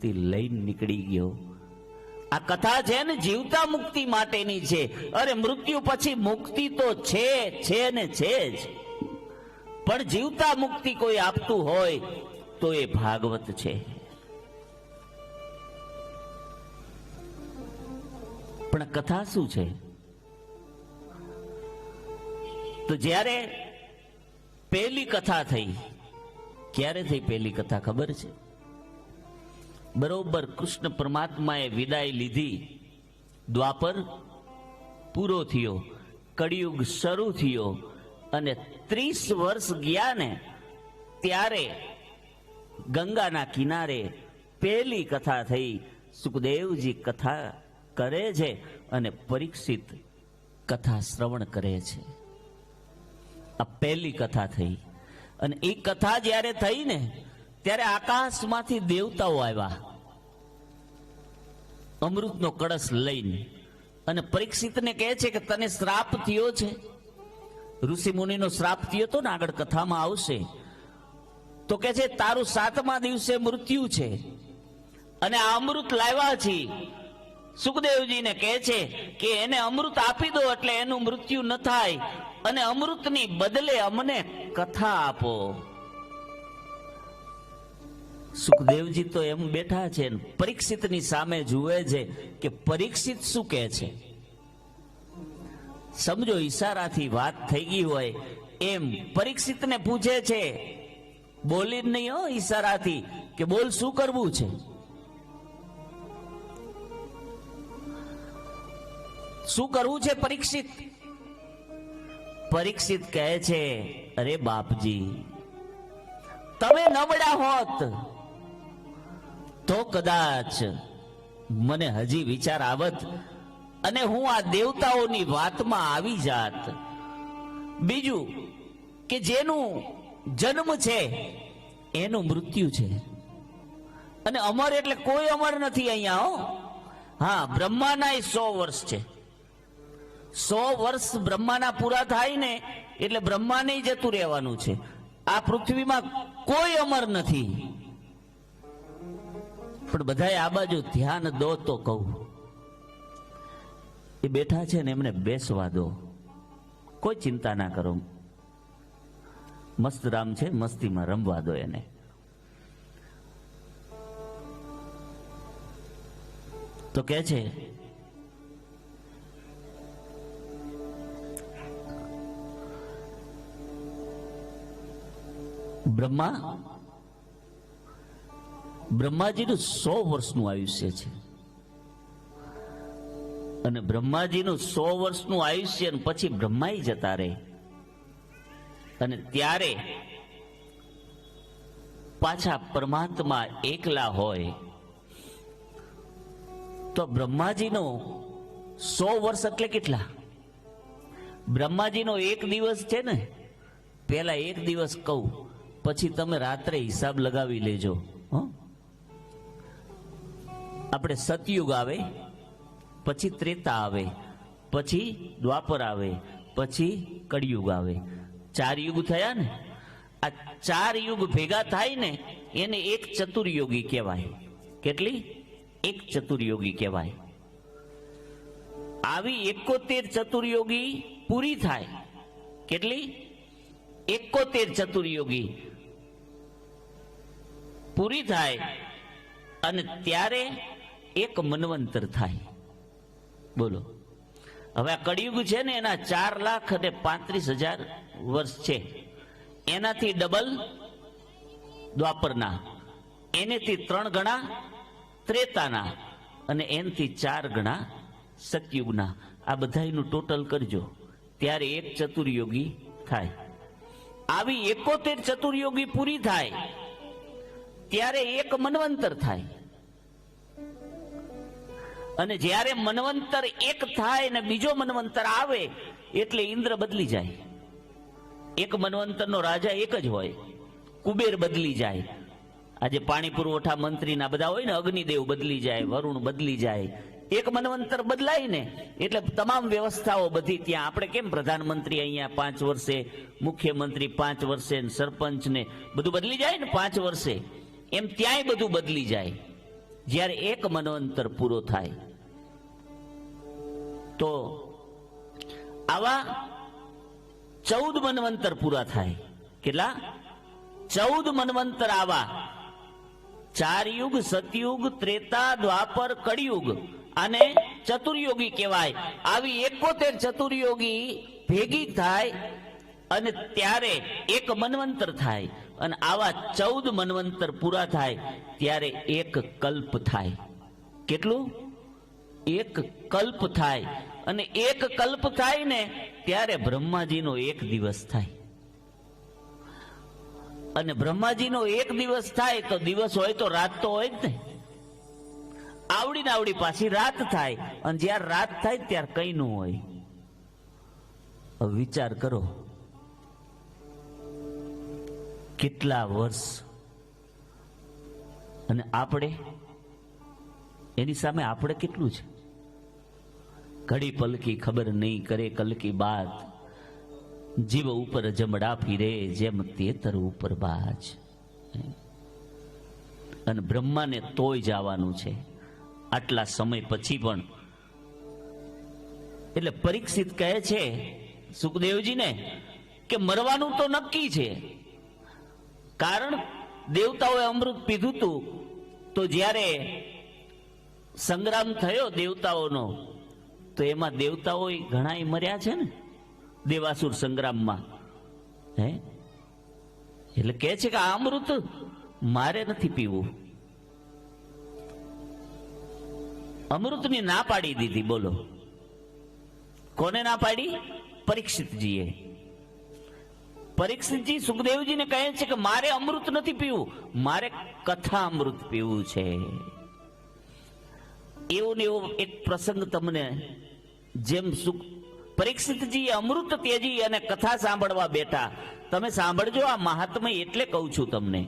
મુક્તિ લઈને નીકળી ગયો. આ કથા છે ને જીવતા મુક્તિ માટેની છે. અરે મૃત્યુ પછી મુક્તિ તો છે ને છે જ, પણ જીવતા મુક્તિ કોઈ આપતું હોય તો એ ભાગવત છે. પણ કથા શું છે? તો જ્યારે પહેલી કથા થઈ, ક્યારે થઈ પહેલી કથા ખબર છે? બરોબર કૃષ્ણ પરમાત્માએ વિદાય લીધી, દ્વાપર પૂરો થયો, કળિયુગ શરૂ થયો અને 30 વર્ષ ગયા ને ત્યારે ગંગાના કિનારે પહેલી કથા થઈ. સુખદેવજી કથા કરે છે અને પરીક્ષિત કથા શ્રવણ કરે છે. આ પહેલી કથા થઈ. અને એ કથા જ્યારે થઈ ને ત્યારે આકાશમાંથી દેવતાઓ આવ્યા અમૃતનો કળશ લઈને, અને પરીક્ષિતને કહે છે કે તને શ્રાપ થયો છે. ઋષિ મુનિનો શ્રાપ થયો તો ને આગળ કથામાં આવશે. તો કે છે તારું 7મા દિવસે મૃત્યુ છે અને આ અમૃત લાવ્યા છે. સુખદેવજીને કહે છે કે એને અમૃત આપી દો એટલે એનું મૃત્યુ ન થાય, અને અમૃતની બદલે અમને કથા આપો. સુખદેવજી તો એમ બેઠા છે, પરીક્ષિતની સામે જુએ છે કે પરીક્ષિત શું કહે છે. સમજો ઈશારાથી વાત થઈ ગઈ હોય એમ પરીક્ષિતને પૂછે છે, બોલી જ નહીં હો, ઈશારાથી કે બોલ શું કરવું છે. શું કરવું છે પરીક્ષિત? પરીક્ષિત કહે છે, અરે બાપજી, તમે નબળા હોત તો કદાચ મને હજી વિચાર આવત અને હું આ દેવતાઓની વાતમાં આવી જાત. બીજું કે જેનું જન્મ છે એનું મૃત્યુ છે, અને અમર એટલે કોઈ અમર નથી અહીંયા હો. હા, બ્રહ્માના 100 વર્ષ છે. 100 વર્ષ બ્રહ્માના પૂરા થાય ને એટલે બ્રહ્માને જતું રહેવાનું છે. આ પૃથ્વીમાં કોઈ અમર નથી. પણ બધાએ આ બાજુ ધ્યાન દો તો કહું, એ બેઠા છે ને એમને બેસવા દો, કોઈ ચિંતા ના કરો. મસ્ત રામ છે, મસ્તીમાં રમવા દો એને. તો કે છે બ્રહ્માજીનું 100 વર્ષનું આયુષ્ય છે, અને બ્રહ્માજીનું 100 વર્ષનું આયુષ્ય પછી બ્રહ્માઈ જતા રહે, અને ત્યારે પાછા પરમાત્મા એકલા હોય. તો બ્રહ્માજીનો 100 વર્ષ એટલે કેટલા? બ્રહ્માજીનો 1 દિવસ છે ને, પેલા 1 દિવસ કહું, પછી તમે રાત્રે હિસાબ લગાવી લેજો. આપણે સતયુગ આવે, પછી ત્રેતા આવે, પછી દ્વાપર આવે, પછી કળિયુગ આવે. 4 યુગ થયા ને. આ 4 યુગ ભેગા થાય ને એને એક ચતુર્યોગી કહેવાય. કેટલી? એક ચતુર્યોગી કહેવાય. આવી 71 ચતુર્યોગી પૂરી થાય. કેટલી? 71 ચતુર્યોગી પૂરી થાય, અને ત્યારે એક મન્વંતર થાય. બોલો, હવે આ કળિયુગ છે ને એના 4,35,000 વર્ષ છે. એનાથી ડબલ દ્વાપરના, એનેથી 3 ગણા ત્રેતાના, અને એનાથી 4 ગણા સતયુગના. આ બધાનું ટોટલ કરજો ત્યારે એક ચતુર્યોગી થાય. આવી 71 ચતુર્યોગી પૂરી થાય ત્યારે એક મન્વંતર થાય. અને જ્યારે મન્વંતર એક થાય ને બીજો મન્વંતર આવે એટલે ઇન્દ્ર બદલી જાય. એક મન્વંતરનો રાજા એક જ હોય, કુબેર બદલી જાય. આજે પાણી પુરવઠા મંત્રી ના બધા હોય ને, અગ્નિદેવ બદલી જાય, વરુણ બદલી જાય. એક મન્વંતર બદલાય ને એટલે તમામ વ્યવસ્થાઓ બધી ત્યાં. આપણે કેમ પ્રધાનમંત્રી અહીંયા 5 વર્ષે, મુખ્યમંત્રી 5 વર્ષે, સરપંચ ને બધું બદલી જાય ને 5 વર્ષે, એમ ત્યાંય બધું બદલી જાય. જ્યારે એક મન્વંતર પૂરો થાય તો આવા 14 મન્વંતર પૂરા થાય. કેટલા? 14 મન્વંતર આવા. 4 યુગ, સતયુગ, ત્રેતા, દ્વાપર, કળિયુગ અને ચતુર્યોગી કહેવાય. આવી 71 ચતુર્યોગી ભેગી થાય અને ત્યારે એક મન્વંતર થાય. અને આવા 14 મન્વંતર પૂરા થાય ત્યારે એક કલ્પ થાય. કેટલું? એક કલ્પ થાય. અને એક કલ્પ થાય ને ત્યારે બ્રહ્માજીનો એક દિવસ થાય. અને બ્રહ્માજીનો એક દિવસ થાય તો દિવસ હોય તો રાત તો હોય જ ને. આવડીને આવડી પાછી રાત થાય. અને જ્યારે રાત થાય ત્યારે કઈ ન હોય. હવે વિચાર કરો, કેટલા વર્ષ. અને આપણે એની સામે આપણે કેટલું છે? ઘડી પલકી ખબર નહીં કરે કલકી બાત, જીવ ઉપર જમડા ફીરે જેમ તેતર ઉપર બાજ. અને બ્રહ્માને તોય જવાનું છે આટલા સમય પછી પણ. એટલે પરીક્ષિત કહે છે સુખદેવજીને કે મરવાનું તો નક્કી છે. કારણ દેવતાઓએ અમૃત પીધું હતું તો જ્યારે સંગ્રામ થયો દેવતાઓનો તો એમાં દેવતાઓ ઘણા મર્યા છે ને દેવાસુર સંગ્રામમાં. હે એટલે કહે છે કે આ અમૃત મારે નથી પીવું. અમૃતની ના પાડી દીધી. બોલો કોને ના પાડી? પરીક્ષિતજીએ. પરીક્ષિતજી સુખદેવજીને કહે છે કે મારે અમૃત નથી પીવું, મારે કથા અમૃત પીવું છે. એવો ને એવો એક પ્રસંગ તમને, જેમ પરીક્ષિતજી અમૃત ત્યજી અને કથા સાંભળવા બેઠા. તમે સાંભળજો, આ મહાત્મય એટલે કહું છું તમને.